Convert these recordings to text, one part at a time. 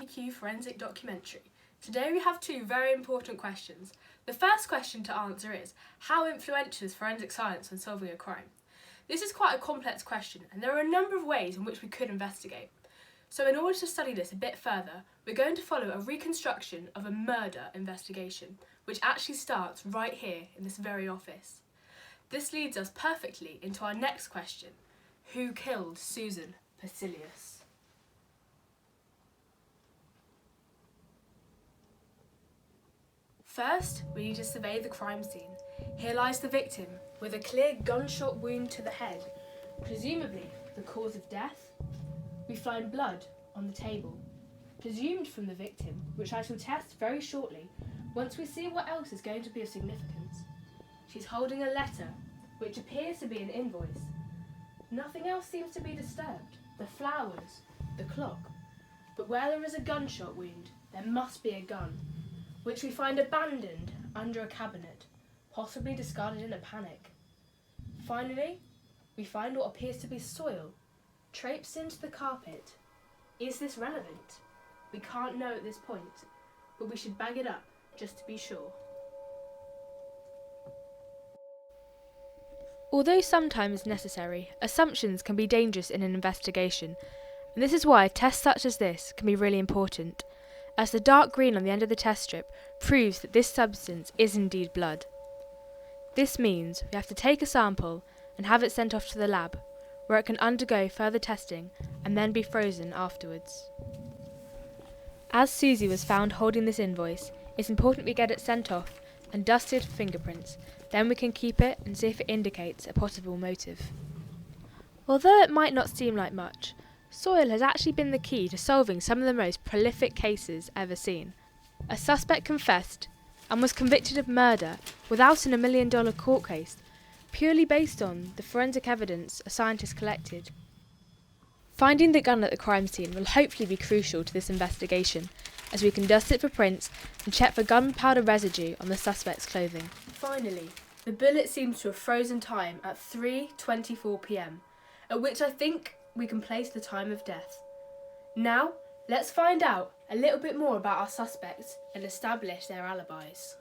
EPQ forensic documentary. Today we have two very important questions. The first question to answer is, how influential is forensic science when solving a crime? This is quite a complex question and there are a number of ways in which we could investigate. So in order to study this a bit further, we're going to follow a reconstruction of a murder investigation, which actually starts right here in this very office. This leads us perfectly into our next question. Who killed Susan Basilius? First, we need to survey the crime scene. Here lies the victim, with a clear gunshot wound to the head, presumably the cause of death. We find blood on the table, presumed from the victim, which I shall test very shortly, once we see what else is going to be of significance. She's holding a letter, which appears to be an invoice. Nothing else seems to be disturbed. The flowers, the clock. But where there is a gunshot wound, there must be a gun, which we find abandoned under a cabinet, possibly discarded in a panic. Finally, we find what appears to be soil, traipsed into the carpet. Is this relevant? We can't know at this point, but we should bag it up just to be sure. Although sometimes necessary, assumptions can be dangerous in an investigation, and this is why tests such as this can be really important, as the dark green on the end of the test strip proves that this substance is indeed blood. This means we have to take a sample and have it sent off to the lab, where it can undergo further testing and then be frozen afterwards. As Susie was found holding this invoice, it's important we get it sent off and dusted for fingerprints, then we can keep it and see if it indicates a possible motive. Although it might not seem like much, soil has actually been the key to solving some of the most prolific cases ever seen. A suspect confessed and was convicted of murder without an $1 million court case, purely based on the forensic evidence a scientist collected. Finding the gun at the crime scene will hopefully be crucial to this investigation, as we can dust it for prints and check for gunpowder residue on the suspect's clothing. Finally, the bullet seems to have frozen time at 3:24 p.m, at which I think we can place the time of death. Now, let's find out a little bit more about our suspects and establish their alibis.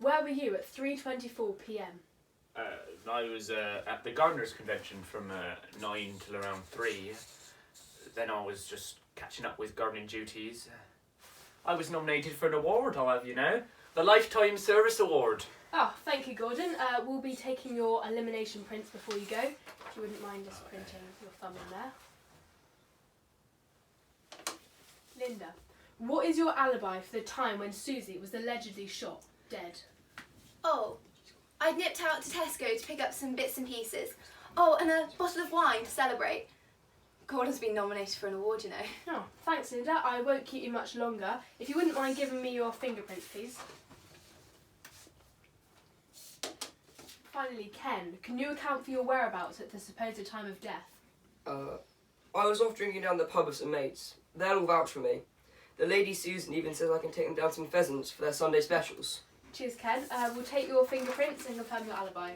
Where were you at 3:24 p.m? I was at the Gardeners' Convention from 9 till around 3. Then I was just catching up with gardening duties. I was nominated for an award, I'll have you know. The Lifetime Service Award. Oh, thank you, Gordon. We'll be taking your elimination prints before you go. If you wouldn't mind just printing your thumb in there. Linda, what is your alibi for the time when Susie was allegedly shot dead? Oh, I nipped out to Tesco to pick up some bits and pieces. Oh, and a bottle of wine to celebrate. Gordon's been nominated for an award, you know. Oh, thanks, Linda. I won't keep you much longer. If you wouldn't mind giving me your fingerprints, please. Finally, Ken, can you account for your whereabouts at the supposed time of death? I was off drinking down the pub with some mates. They'll all vouch for me. The lady Susan even says I can take them down some pheasants for their Sunday specials. Cheers, Ken. We'll take your fingerprints and confirm your alibi.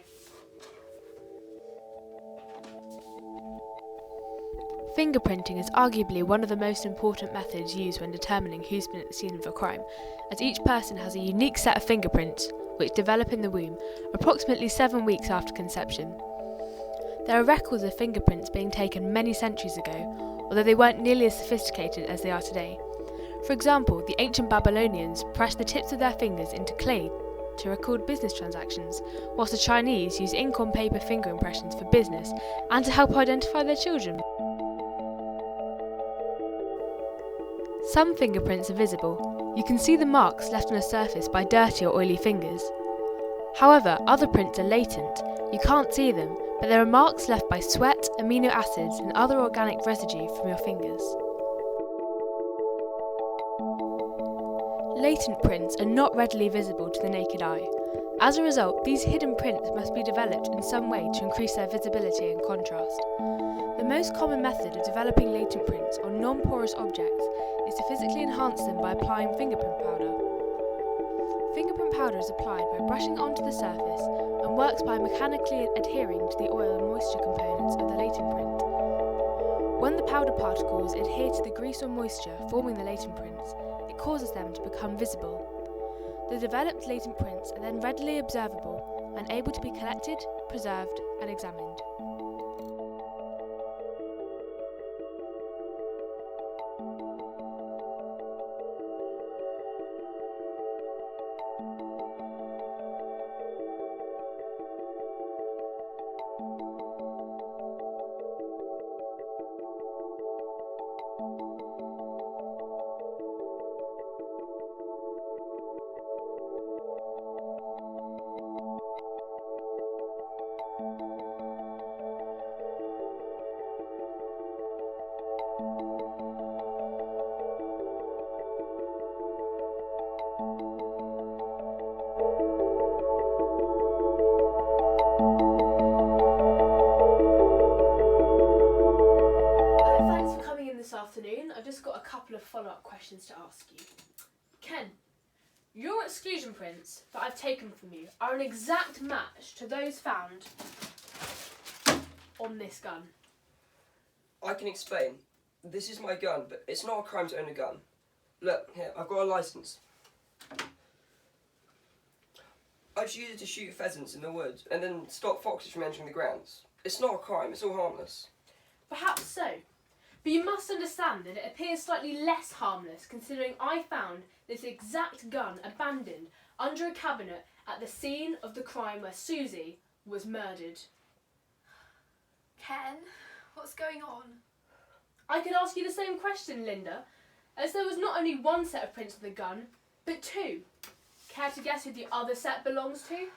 Fingerprinting is arguably one of the most important methods used when determining who's been at the scene of a crime, as each person has a unique set of fingerprints, which develop in the womb approximately 7 weeks after conception. There are records of fingerprints being taken many centuries ago, although they weren't nearly as sophisticated as they are today. For example, the ancient Babylonians pressed the tips of their fingers into clay to record business transactions, whilst the Chinese use ink on paper finger impressions for business and to help identify their children. Some fingerprints are visible. You can see the marks left on a surface by dirty or oily fingers. However, other prints are latent. You can't see them, but there are marks left by sweat, amino acids and other organic residue from your fingers. Latent prints are not readily visible to the naked eye. As a result, these hidden prints must be developed in some way to increase their visibility and contrast. The most common method of developing latent prints on non-porous objects is to physically enhance them by applying fingerprint powder. Fingerprint powder is applied by brushing it onto the surface and works by mechanically adhering to the oil and moisture components of the latent print. When the powder particles adhere to the grease or moisture forming the latent prints, it causes them to become visible. The developed latent prints are then readily observable and able to be collected, preserved and examined. Thanks for coming in this afternoon. I've just got a couple of follow-up questions to ask you. Ken, your exclusion prints that I've taken from you are an exact match to those found on this gun. I can explain. This is my gun, but it's not a crime to own a gun. Look, here, I've got a licence. I just use it to shoot pheasants in the woods and then stop foxes from entering the grounds. It's not a crime, it's all harmless. Perhaps so, but you must understand that it appears slightly less harmless considering I found this exact gun abandoned under a cabinet at the scene of the crime where Susie was murdered. Ken, what's going on? I could ask you the same question, Linda, as there was not only one set of prints of the gun, but two. Care to guess who the other set belongs to?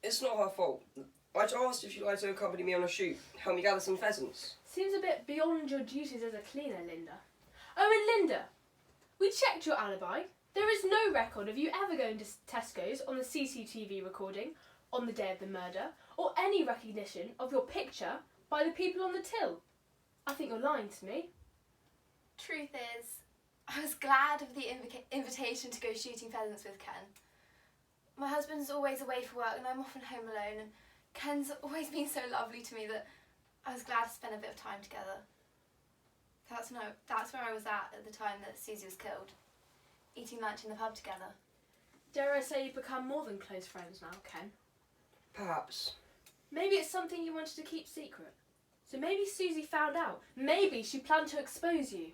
It's not her fault. I just asked if she'd like to accompany me on a shoot, help me gather some pheasants. Seems a bit beyond your duties as a cleaner, Linda. Oh, and Linda, we checked your alibi. There is no record of you ever going to Tesco's on the CCTV recording on the day of the murder, or any recognition of your picture by the people on the till. I think you're lying to me. Truth is, I was glad of the invitation to go shooting pheasants with Ken. My husband's always away for work and I'm often home alone, and Ken's always been so lovely to me that I was glad to spend a bit of time together. That's where I was at the time that Susie was killed, eating lunch in the pub together. Dare I say you've become more than close friends now, Ken? Perhaps. Maybe it's something you wanted to keep secret. So maybe Susie found out. Maybe she planned to expose you.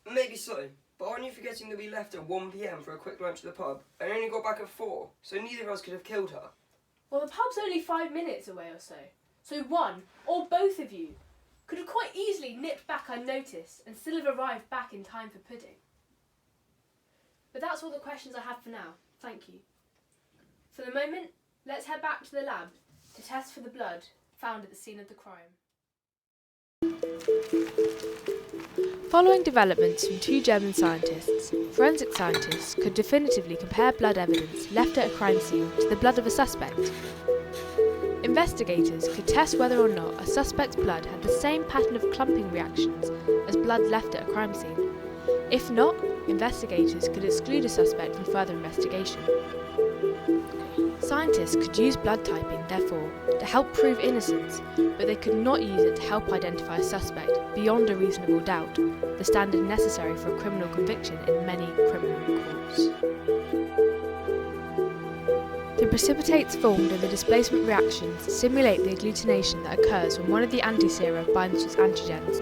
Maybe so, but aren't you forgetting that we left at 1 PM for a quick lunch at the pub and only got back at 4, so neither of us could have killed her? Well, the pub's only 5 minutes away or so. So one, or both of you, could have quite easily nipped back unnoticed and still have arrived back in time for pudding. But that's all the questions I have for now. Thank you. For the moment, let's head back to the lab to test for the blood found at the scene of the crime. Following developments from two German scientists, forensic scientists could definitively compare blood evidence left at a crime scene to the blood of a suspect. Investigators could test whether or not a suspect's blood had the same pattern of clumping reactions as blood left at a crime scene. If not, investigators could exclude a suspect from further investigation. Scientists could use blood typing, therefore, to help prove innocence, but they could not use it to help identify a suspect beyond a reasonable doubt, the standard necessary for a criminal conviction in many criminal courts. The precipitates formed in the displacement reactions simulate the agglutination that occurs when one of the antisera binds to its antigens.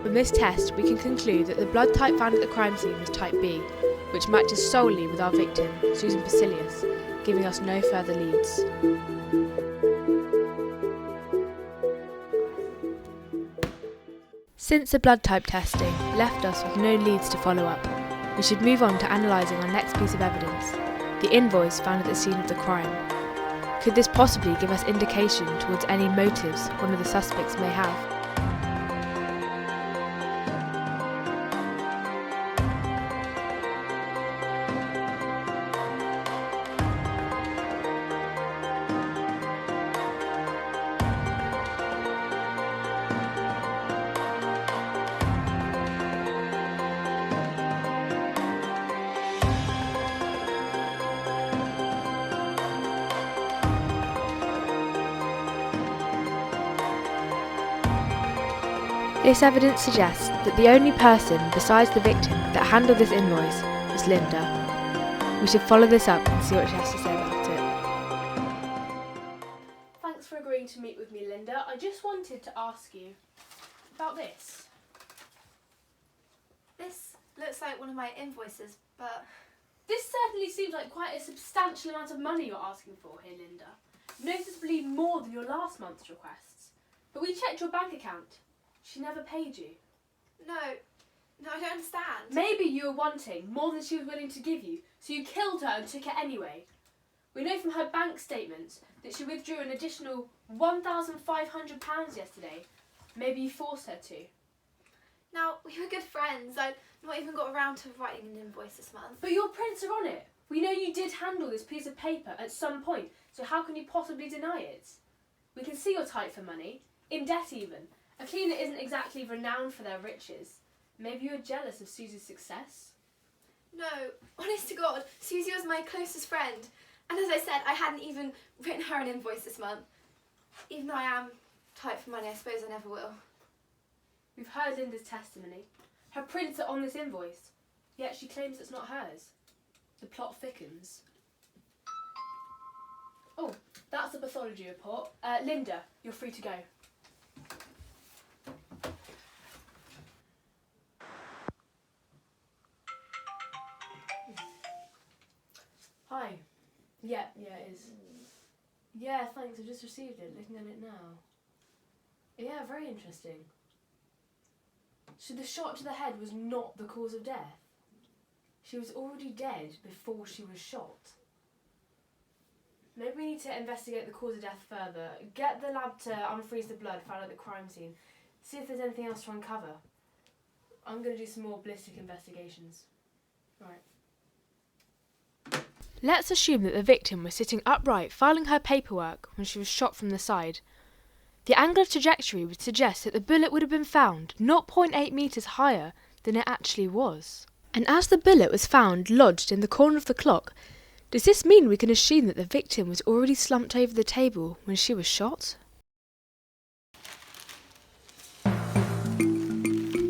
From this test, we can conclude that the blood type found at the crime scene was type B, which matches solely with our victim, Susan Basilius, giving us no further leads. Since the blood type testing left us with no leads to follow up, we should move on to analysing our next piece of evidence, the invoice found at the scene of the crime. Could this possibly give us indication towards any motives one of the suspects may have? This evidence suggests that the only person besides the victim that handled this invoice was Linda. We should follow this up and see what she has to say about it. Thanks for agreeing to meet with me, Linda. I just wanted to ask you about this. This looks like one of my invoices, but This certainly seems like quite a substantial amount of money you're asking for here, Linda. Noticeably more than your last month's requests. But we checked your bank account. She never paid you. no, I don't understand. Maybe you were wanting more than she was willing to give you, so you killed her and took it anyway. We know from her bank statements that she withdrew an additional £1,500 yesterday. Maybe you forced her to. Now, we were good friends. I'd not even got around to writing an invoice this month. But your prints are on it. We know you did handle this piece of paper at some point, so how can you possibly deny it? We can see you're tight for money, in debt even. A cleaner isn't exactly renowned for their riches. Maybe you're jealous of Susie's success? No, honest to God, Susie was my closest friend. And as I said, I hadn't even written her an invoice this month. Even though I am tight for money, I suppose I never will. We've heard Linda's testimony. Her prints are on this invoice, yet she claims it's not hers. The plot thickens. Oh, that's the pathology report. Linda, you're free to go. Hi. Yeah, it is. Yeah, thanks, I've just received it, looking at it now. Yeah, very interesting. So the shot to the head was not the cause of death? She was already dead before she was shot? Maybe we need to investigate the cause of death further. Get the lab to unfreeze the blood found at the crime scene. See if there's anything else to uncover. I'm going to do some more ballistic investigations. Right. Let's assume that the victim was sitting upright filing her paperwork when she was shot from the side. The angle of trajectory would suggest that the bullet would have been found 0.8 metres higher than it actually was. And as the bullet was found lodged in the corner of the clock, does this mean we can assume that the victim was already slumped over the table when she was shot?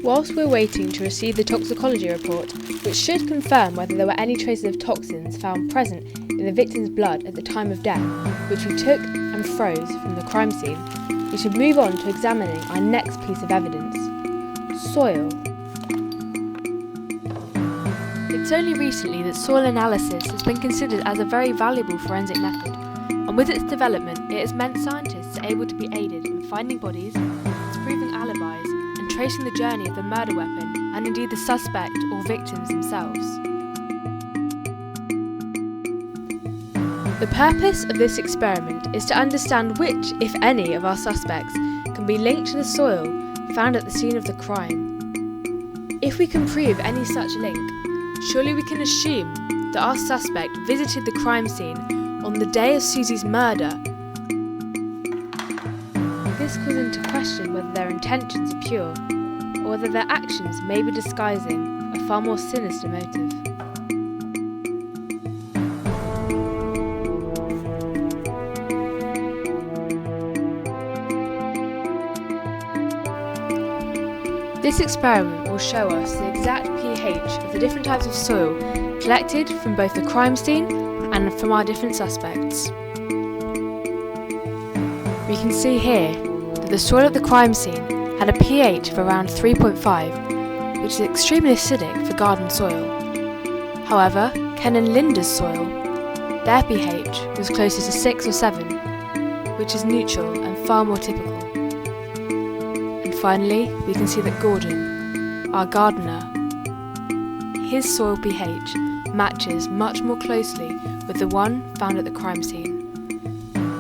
Whilst we're waiting to receive the toxicology report, which should confirm whether there were any traces of toxins found present in the victim's blood at the time of death, which we took and froze from the crime scene, we should move on to examining our next piece of evidence: soil. It's only recently that soil analysis has been considered as a very valuable forensic method, and with its development it has meant scientists are able to be aided in finding bodies, disproving alibis, and tracing the journey of the murder weapon, and indeed the suspect or victims themselves. The purpose of this experiment is to understand which, if any, of our suspects can be linked to the soil found at the scene of the crime. If we can prove any such link, surely we can assume that our suspect visited the crime scene on the day of Susie's murder. This calls into question whether their intentions are pure, or whether their actions may be disguising a far more sinister motive. This experiment will show us the exact pH of the different types of soil collected from both the crime scene and from our different suspects. We can see here that the soil at the crime scene had a pH of around 3.5, which is extremely acidic for garden soil. However, Ken and Linda's soil, their pH was closer to 6 or 7, which is neutral and far more typical. And finally, we can see that Gordon, our gardener, his soil pH matches much more closely with the one found at the crime scene.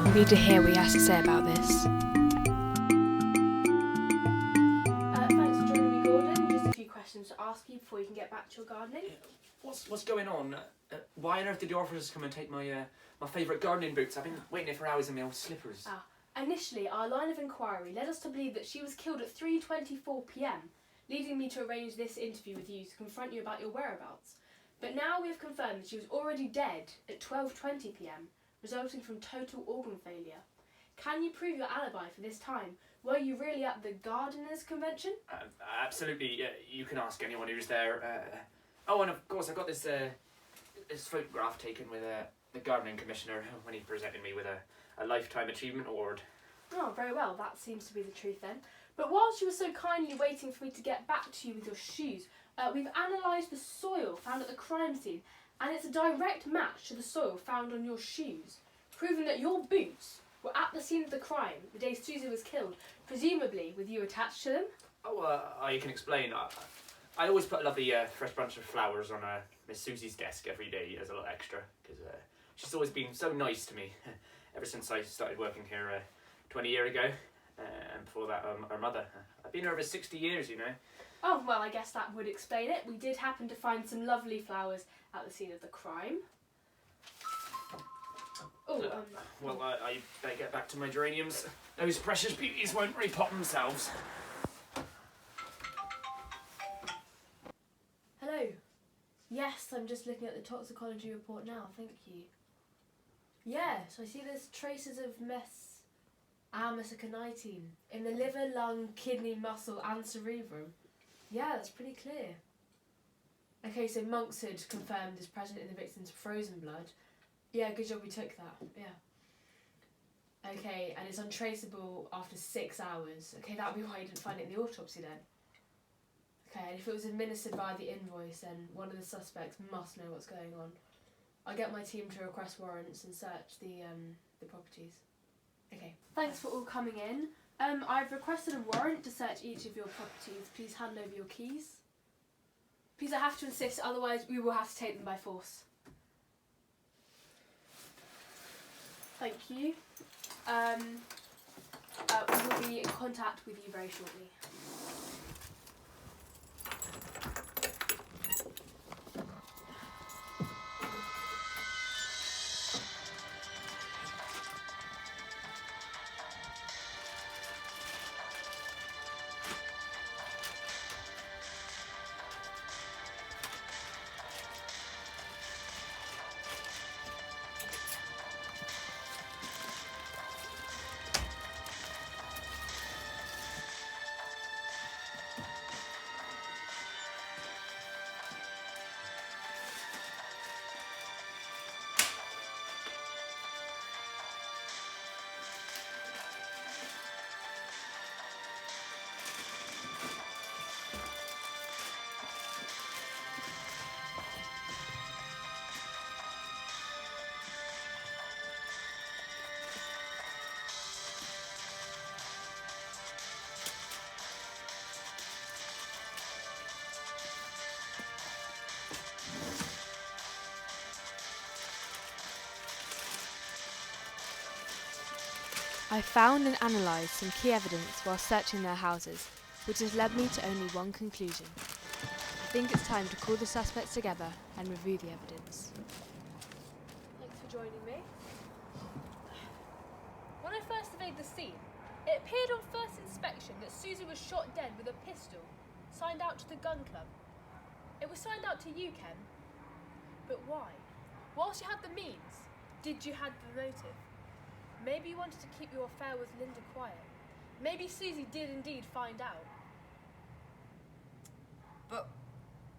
We need to hear what he has to say about this. Thanks for joining me, Gordon. Just a few questions to ask you before you can get back to your gardening. What's going on? Why on earth did the officers come and take my favourite gardening boots? I've been waiting here for hours in my old slippers. Initially, our line of inquiry led us to believe that she was killed at 3:24 p.m, leading me to arrange this interview with you to confront you about your whereabouts. But now we have confirmed that she was already dead at 12:20 p.m, resulting from total organ failure. Can you prove your alibi for this time? Were you really at the Gardeners' Convention? Absolutely. You can ask anyone who's there. Oh, and of course, I got this photograph taken with the gardening commissioner when he presented me with a Lifetime Achievement Award. Oh, very well. That seems to be the truth then. But whilst you were so kindly waiting for me to get back to you with your shoes, we've analysed the soil found at the crime scene, and it's a direct match to the soil found on your shoes, proving that your boots were at the scene of the crime the day Susie was killed, presumably with you attached to them. You can explain. I always put a lovely fresh bunch of flowers on Miss Susie's desk every day as a little extra, because she's always been so nice to me ever since I started working here 20 years ago. And before that, her mother. I've been here over 60 years, you know. Oh, well, I guess that would explain it. We did happen to find some lovely flowers at the scene of the crime. I better get back to my geraniums. Those precious beauties won't repot themselves. Hello. Yes, I'm just looking at the toxicology report now, thank you. Yes, I see there's traces of amosicanitine in the liver, lung, kidney, muscle and cerebrum. Yeah, that's pretty clear. Okay, so Monkshood confirmed is present in the victim's frozen blood. Yeah, good job we took that, yeah. Okay, and it's untraceable after 6 hours. Okay, that would be why you didn't find it in the autopsy then. Okay, and if it was administered via the invoice, then one of the suspects must know what's going on. I'll get my team to request warrants and search the properties. Okay. Thanks for all coming in. I've requested a warrant to search each of your properties. Please hand over your keys. Please, I have to insist, otherwise we will have to take them by force. Thank you. We will be in contact with you very shortly. I found and analysed some key evidence while searching their houses, which has led me to only one conclusion. I think it's time to call the suspects together and review the evidence. Thanks for joining me. When I first surveyed the scene, it appeared on first inspection that Susie was shot dead with a pistol signed out to the gun club. It was signed out to you, Ken. But why? Whilst you had the means, did you have the motive? Maybe you wanted to keep your affair with Linda quiet. Maybe Susie did indeed find out. But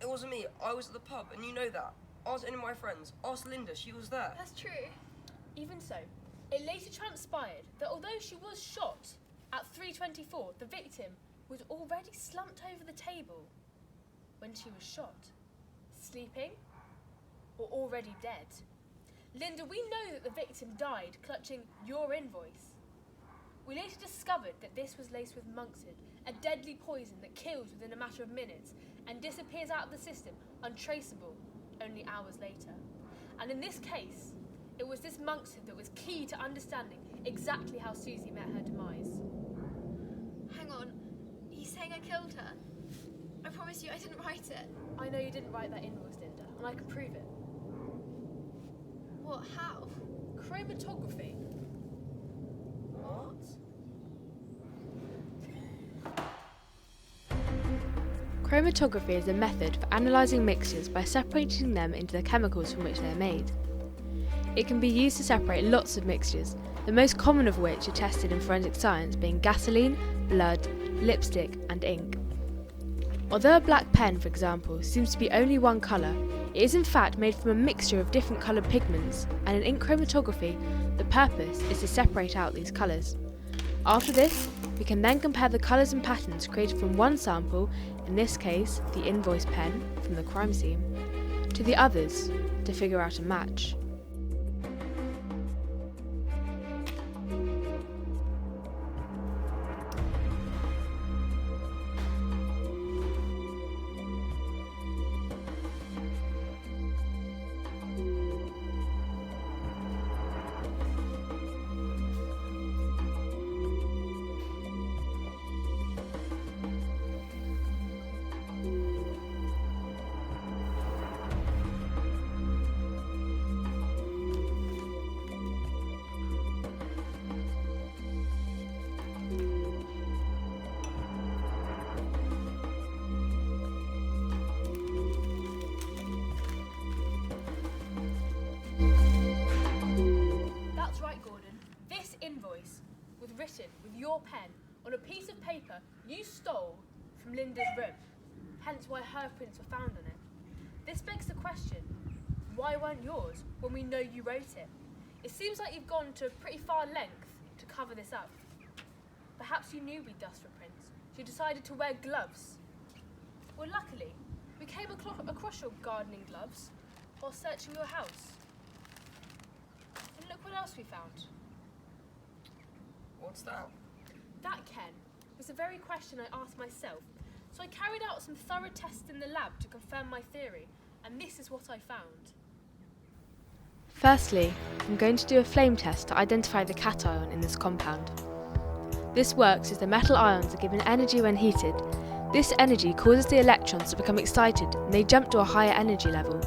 it wasn't me. I was at the pub, and you know that. Ask any of my friends. Ask Linda. She was there. That's true. Even so, it later transpired that although she was shot at 3:24, the victim was already slumped over the table when she was shot. Sleeping or already dead. Linda, we know that the victim died clutching your invoice. We later discovered that this was laced with Monkshood, a deadly poison that kills within a matter of minutes and disappears out of the system, untraceable, only hours later. And in this case, It was this monkshood that was key to understanding exactly how Susie met her demise. Hang on, are you saying I killed her? I promise you I didn't write it. I know you didn't write that invoice, Linda, and I can prove it. What, how? Chromatography. What? Chromatography is a method for analysing mixtures by separating them into the chemicals from which they are made. It can be used to separate lots of mixtures, the most common of which are tested in forensic science being gasoline, blood, lipstick and ink. Although a black pen, for example, seems to be only one colour, it is in fact made from a mixture of different coloured pigments, and in ink chromatography, the purpose is to separate out these colours. After this, we can then compare the colours and patterns created from one sample, in this case the invoice pen from the crime scene, to the others to figure out a match. That's right, Gordon. This invoice was written with your pen on a piece of paper you stole from Linda's room, hence why her prints were found on it. This begs the question, why weren't yours when we know you wrote it? It seems like you've gone to a pretty far length to cover this up. Perhaps you knew we'd dust footprints, so you decided to wear gloves. Well, luckily, we came across your gardening gloves while searching your house. And look what else we found. What's that? That, Ken, was the very question I asked myself. So I carried out some thorough tests in the lab to confirm my theory, and this is what I found. Firstly, I'm going to do a flame test to identify the cation in this compound. This works as the metal ions are given energy when heated. This energy causes the electrons to become excited and they jump to a higher energy level.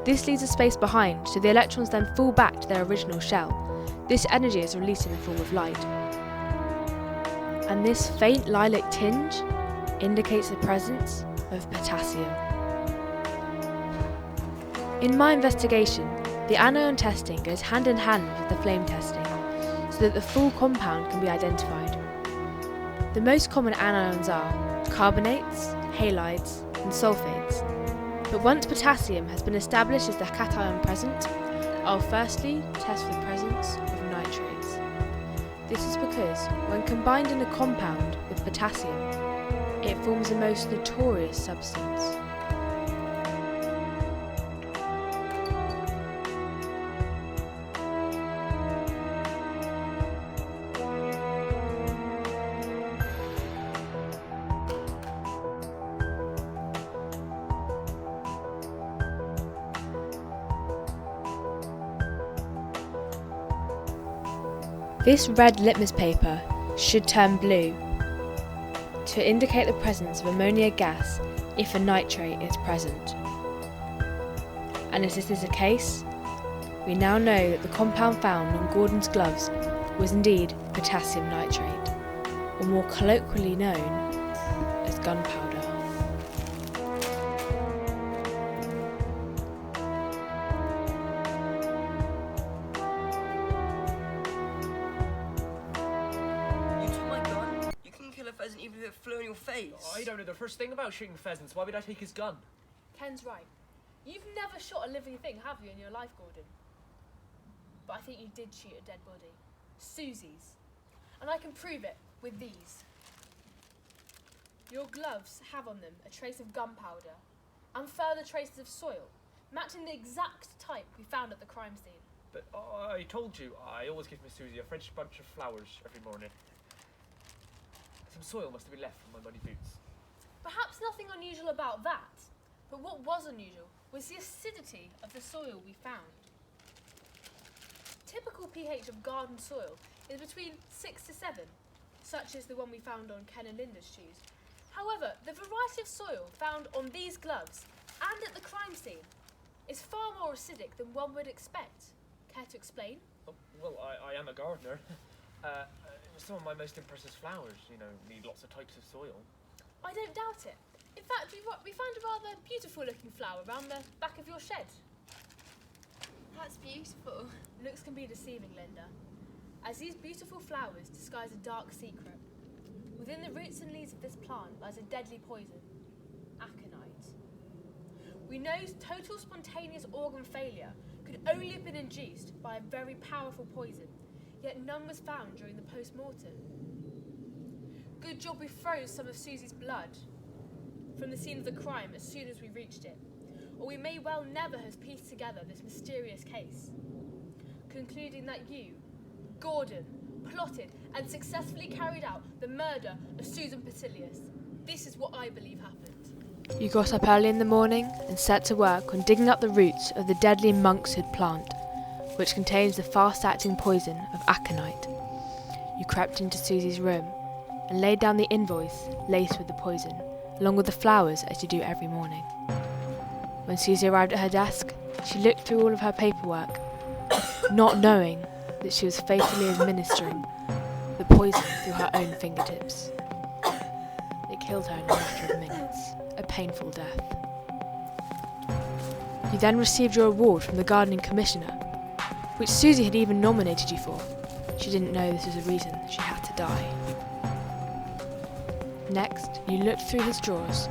This leaves a space behind, so the electrons then fall back to their original shell. This energy is released in the form of light. And this faint lilac tinge indicates the presence of potassium. In my investigation, the anion testing goes hand in hand with the flame testing, so that the full compound can be identified. The most common anions are carbonates, halides, and sulfates. But once potassium has been established as the cation present, I'll firstly test for the presence of nitrates. This is because when combined in a compound with potassium, it forms the most notorious substance. This red litmus paper should turn blue to indicate the presence of ammonia gas if a nitrate is present. And as this is the case, we now know that the compound found on Gordon's gloves was indeed potassium nitrate, or more colloquially known as gunpowder. Even if it flew in your face. I don't know the first thing about shooting pheasants. Why would I take his gun? Ken's right. You've never shot a living thing, have you, in your life, Gordon? But I think you did shoot a dead body. Susie's. And I can prove it with these. Your gloves have on them a trace of gunpowder and further traces of soil, matching the exact type we found at the crime scene. But I told you, I always give Miss Susie a fresh bunch of flowers every morning. Some soil must have been left from my muddy boots. Perhaps nothing unusual about that, but what was unusual was the acidity of the soil we found. typical pH of garden soil is between 6 to 7, such as the one we found on Ken and Linda's shoes. However, the variety of soil found on these gloves and at the crime scene is far more acidic than one would expect. Care to explain? Well, I am a gardener. Some of my most impressive flowers, need lots of types of soil. I don't doubt it. In fact, we found a rather beautiful looking flower around the back of your shed. That's beautiful. Looks can be deceiving, Linda, as these beautiful flowers disguise a dark secret. Within the roots and leaves of this plant lies a deadly poison, aconite. We know total spontaneous organ failure could only have been induced by a very powerful poison, yet none was found during the post-mortem. Good job we froze some of Susie's blood from the scene of the crime as soon as we reached it, or we may well never have pieced together this mysterious case, concluding that you, Gordon, plotted and successfully carried out the murder of Susan Petilius. This is what I believe happened. You got up early in the morning and set to work on digging up the roots of the deadly monkshood plant, which contains the fast-acting poison of aconite. You crept into Susie's room and laid down the invoice laced with the poison, along with the flowers as you do every morning. When Susie arrived at her desk, she looked through all of her paperwork, not knowing that she was fatally administering the poison through her own fingertips. It killed her in a matter of minutes, a painful death. You then received your award from the gardening commissioner, which Susie had even nominated you for. She didn't know this was a reason she had to die. Next, you looked through his drawers.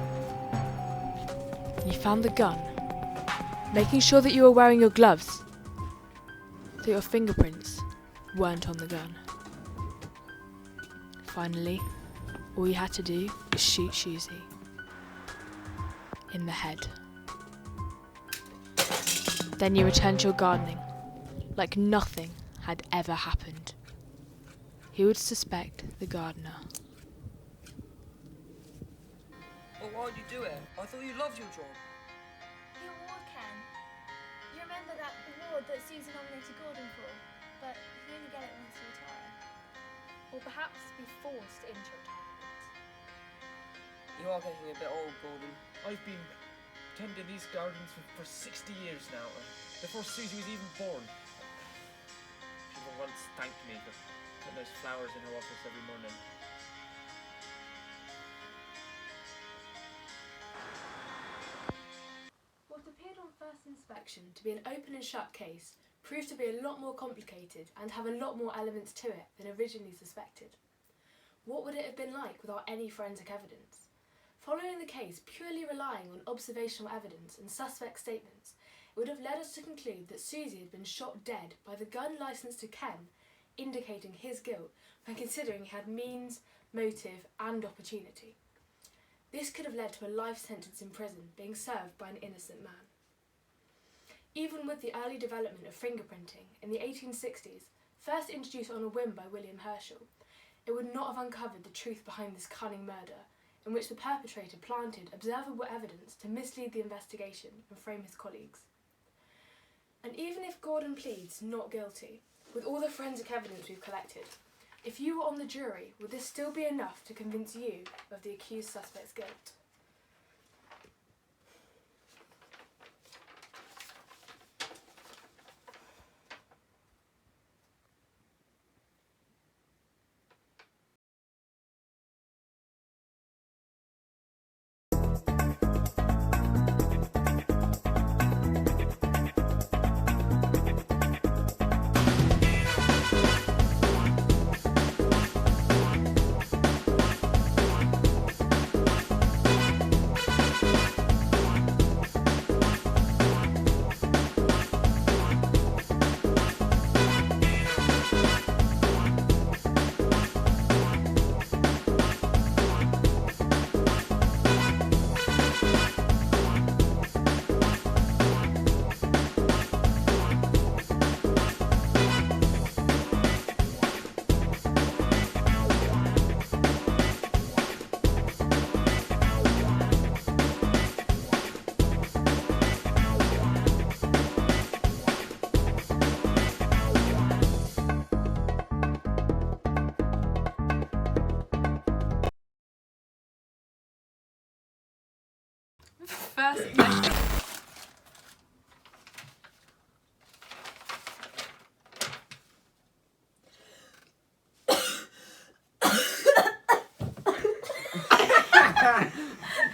You found the gun, making sure that you were wearing your gloves, so your fingerprints weren't on the gun. Finally, all you had to do was shoot Susie in the head. Then you returned to your gardening, like nothing had ever happened. Who would suspect the gardener? Well, why'd you do it? I thought you loved your job. The award, Ken. You remember that award that Susan nominated Gordon for? But he only get it once you retire. Or perhaps be forced into retirement. You are getting a bit old, Gordon. I've been tending these gardens for 60 years now, before Susie was even born. She once thanked me for putting those flowers in her office every morning. What appeared on first inspection to be an open and shut case proved to be a lot more complicated and have a lot more elements to it than originally suspected. What would it have been like without any forensic evidence? Following the case purely relying on observational evidence and suspect statements, it would have led us to conclude that Susie had been shot dead by the gun licensed to Ken, indicating his guilt when considering he had means, motive and opportunity. This could have led to a life sentence in prison being served by an innocent man. Even with the early development of fingerprinting in the 1860s, first introduced on a whim by William Herschel, it would not have uncovered the truth behind this cunning murder, in which the perpetrator planted observable evidence to mislead the investigation and frame his colleagues. And even if Gordon pleads not guilty, with all the forensic evidence we've collected, if you were on the jury, would this still be enough to convince you of the accused suspect's guilt?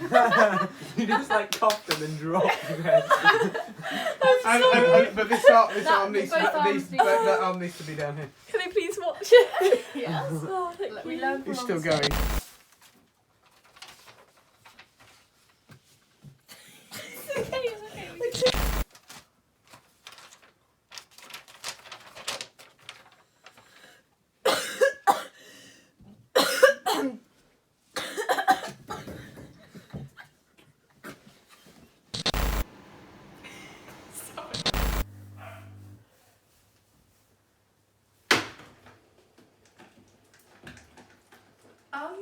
Classic question. You just like coughed and then dropped your head. But this arm needs to, that arm needs to be down here. Can I please watch it? Yes. Oh, thank Look, you. we learn from You're our still mistakes. going. It's okay. Um.